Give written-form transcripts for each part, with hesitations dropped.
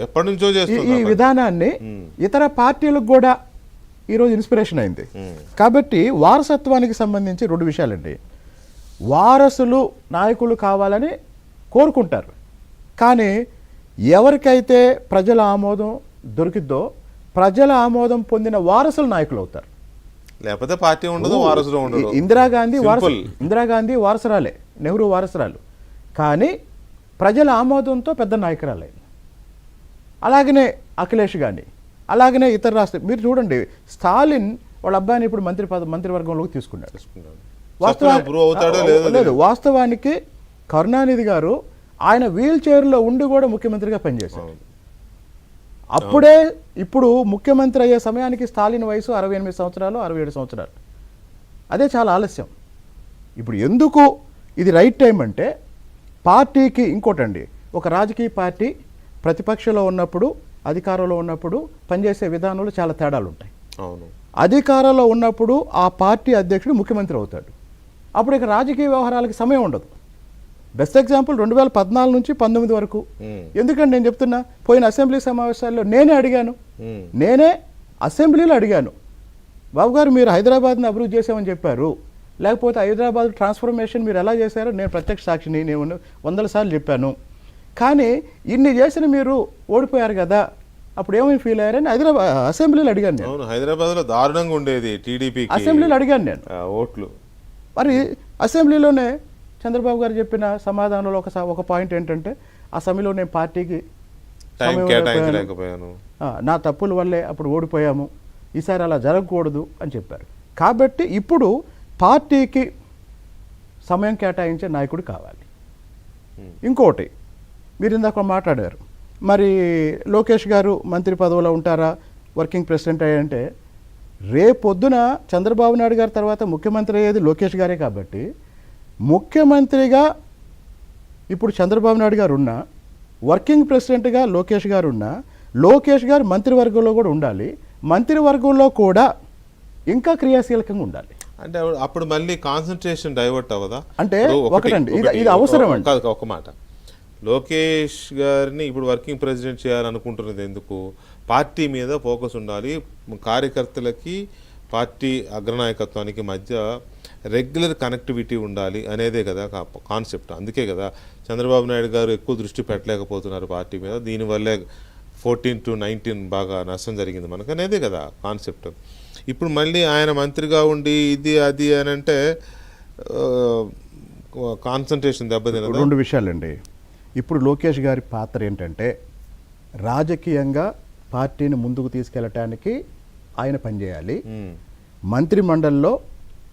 ఎప్పటి నుంచో ఈ చేస్తున్నారు విధానాన్ని ఇతర పార్టీలకు కూడా ఈరోజు ఇన్స్పిరేషన్ అయింది. కాబట్టి వారసత్వానికి సంబంధించి రెండు విషయాలండి. వారసులు నాయకులు కావాలని కోరుకుంటారు, కానీ ఎవరికైతే ప్రజల ఆమోదం దొరికిద్దో ప్రజల ఆమోదం పొందిన వారసులు నాయకులు అవుతారు. లేకపోతే పార్టీ ఉండదు, వారసులు ఉండదు. ఇందిరాగాంధీ వారసురాలే, నెహ్రూ వారసురాలు, కానీ ప్రజల ఆమోదంతో పెద్ద నాయకురాలే. అలాగనే అఖిలేష్ కానీ, అలాగనే ఇతర రాష్ట్ర మీరు చూడండి, స్టాలిన్ వాళ్ళ అబ్బాయిని ఇప్పుడు మంత్రివర్గంలోకి తీసుకున్నాడు. లేదు, వాస్తవానికి కరుణానిధి గారు ఆయన వీల్ చైర్లో ఉండి కూడా ముఖ్యమంత్రిగా పనిచేశారు. అప్పుడే ఇప్పుడు ముఖ్యమంత్రి అయ్యే సమయానికి స్టాలిన్ వయసు 68 సంవత్సరాలు 67 సంవత్సరాలు. అదే చాలా ఆలస్యం. ఇప్పుడు ఎందుకు ఇది రైట్ టైం అంటే, పార్టీకి ఇంకోటండి, ఒక రాజకీయ పార్టీ ప్రతిపక్షంలో ఉన్నప్పుడు అధికారంలో ఉన్నప్పుడు పనిచేసే విధానంలో చాలా తేడాలు ఉంటాయి. అవును, అధికారంలో ఉన్నప్పుడు ఆ పార్టీ అధ్యక్షుడు ముఖ్యమంత్రి అవుతాడు. అప్పుడు ఇక రాజకీయ వ్యవహారాలకి సమయం ఉండదు. బెస్ట్ ఎగ్జాంపుల్ 2014 నుంచి 19 వరకు. ఎందుకంటే నేను చెప్తున్నా, పోయిన అసెంబ్లీ సమావేశాల్లో నేనే అసెంబ్లీలో అడిగాను, బాబు గారు మీరు హైదరాబాద్ని అభివృద్ధి చేసామని చెప్పారు, లేకపోతే హైదరాబాద్ ట్రాన్స్ఫర్మేషన్ మీరు ఎలా చేశారో నేను ప్రత్యక్ష సాక్షిని, నేను 100 సార్లు చెప్పాను, కానీ ఇన్ని చేసిన మీరు ఓడిపోయారు కదా, అప్పుడు ఏమైనా ఫీల్ అయ్యారని అసెంబ్లీలో అడిగాను నేను. హైదరాబాద్లో దారుణంగా ఉండేది టీడీపీ, అసెంబ్లీలో అడిగాను నేను ఓట్లు. మరి అసెంబ్లీలోనే చంద్రబాబు గారు చెప్పిన సమాధానంలో ఒక పాయింట్ ఏంటంటే, ఆ సమయంలో నేను పార్టీకి నా తప్పుల వల్లే అప్పుడు ఓడిపోయాము, ఈసారి అలా జరగకూడదు అని చెప్పారు. కాబట్టి ఇప్పుడు పార్టీకి సమయం కేటాయించే నాయకుడు కావాలి. ఇంకోటి మీరు ఇందాక మాట్లాడారు, మరి లోకేష్ గారు మంత్రి పదవిలో ఉంటారా, వర్కింగ్ ప్రెసిడెంట్ అయ్యంటే, రేపొద్దున చంద్రబాబు నాయుడు గారి తర్వాత ముఖ్యమంత్రి అయ్యేది లోకేష్ గారే. కాబట్టి ముఖ్యమంత్రిగా ఇప్పుడు చంద్రబాబు నాయుడు గారు ఉన్నా, వర్కింగ్ ప్రెసిడెంట్గా లోకేష్ గారు ఉన్నా, లోకేష్ గారు మంత్రివర్గంలో కూడా ఉండాలి, మంత్రివర్గంలో కూడా ఇంకా క్రియాశీలకంగా ఉండాలి. అంటే అప్పుడు మళ్ళీ కాన్సన్ట్రేషన్ డైవర్ట్ అవ్వదా? అంటే ఒకటండి, ఇది అవసరం అండి. కాదు, ఒక మాట, లోకేష్ గారిని ఇప్పుడు వర్కింగ్ ప్రెసిడెంట్ చేయాలనుకుంటున్నది ఎందుకు? పార్టీ మీద ఫోకస్ ఉండాలి, కార్యకర్తలకి పార్టీ అగ్రనాయకత్వానికి మధ్య రెగ్యులర్ కనెక్టివిటీ ఉండాలి అనేదే కదా కాన్సెప్ట్. అందుకే కదా చంద్రబాబు నాయుడు గారు ఎక్కువ దృష్టి పెట్టలేకపోతున్నారు పార్టీ మీద, దీనివల్లే 14 to 19 బాగా నష్టం జరిగింది మనకు అనేదే కదా కాన్సెప్ట్. ఇప్పుడు మళ్ళీ ఆయన మంత్రిగా ఉండి ఇది అది అని అంటే కాన్సన్ట్రేషన్ దెబ్బతిన. రెండు విషయాలండి. ఇప్పుడు లోకేష్ గారి పాత్ర ఏంటంటే, రాజకీయంగా పార్టీని ముందుకు తీసుకెళ్ళటానికి ఆయన పనిచేయాలి, మంత్రి మండలిలో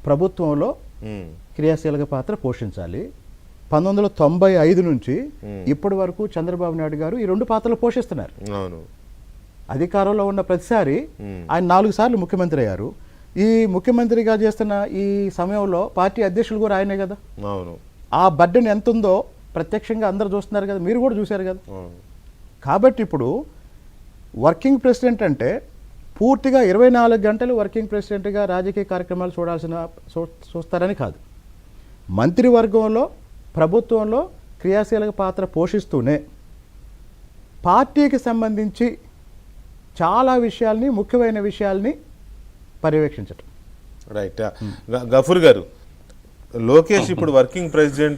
ప్రభుత్వంలో క్రియాశీలక పాత్ర పోషించాలి. 1995 నుంచి ఇప్పటి వరకు చంద్రబాబు నాయుడు గారు ఈ రెండు పాత్రలు పోషిస్తున్నారు. అధికారంలో ఉన్న ప్రతిసారి ఆయన 4 సార్లు ముఖ్యమంత్రి అయ్యారు. ఈ ముఖ్యమంత్రిగా చేస్తున్న ఈ సమయంలో పార్టీ అధ్యక్షులు కూడా ఆయనే కదా. ఆ బర్డెన్ ఎంత ఉందో ప్రత్యక్షంగా అందరూ చూస్తున్నారు కదా, మీరు కూడా చూశారు కదా. కాబట్టి ఇప్పుడు వర్కింగ్ ప్రెసిడెంట్ అంటే పూర్తిగా 24 గంటలు వర్కింగ్ ప్రెసిడెంట్గా రాజకీయ కార్యక్రమాలు చూస్తారని కాదు, మంత్రివర్గంలో ప్రభుత్వంలో క్రియాశీలక పాత్ర పోషిస్తూనే పార్టీకి సంబంధించి చాలా విషయాల్ని, ముఖ్యమైన విషయాల్ని పర్యవేక్షించటం. రైట్. గఫూర్ గారు, లోకేష్ ఇప్పుడు వర్కింగ్ ప్రెసిడెంట్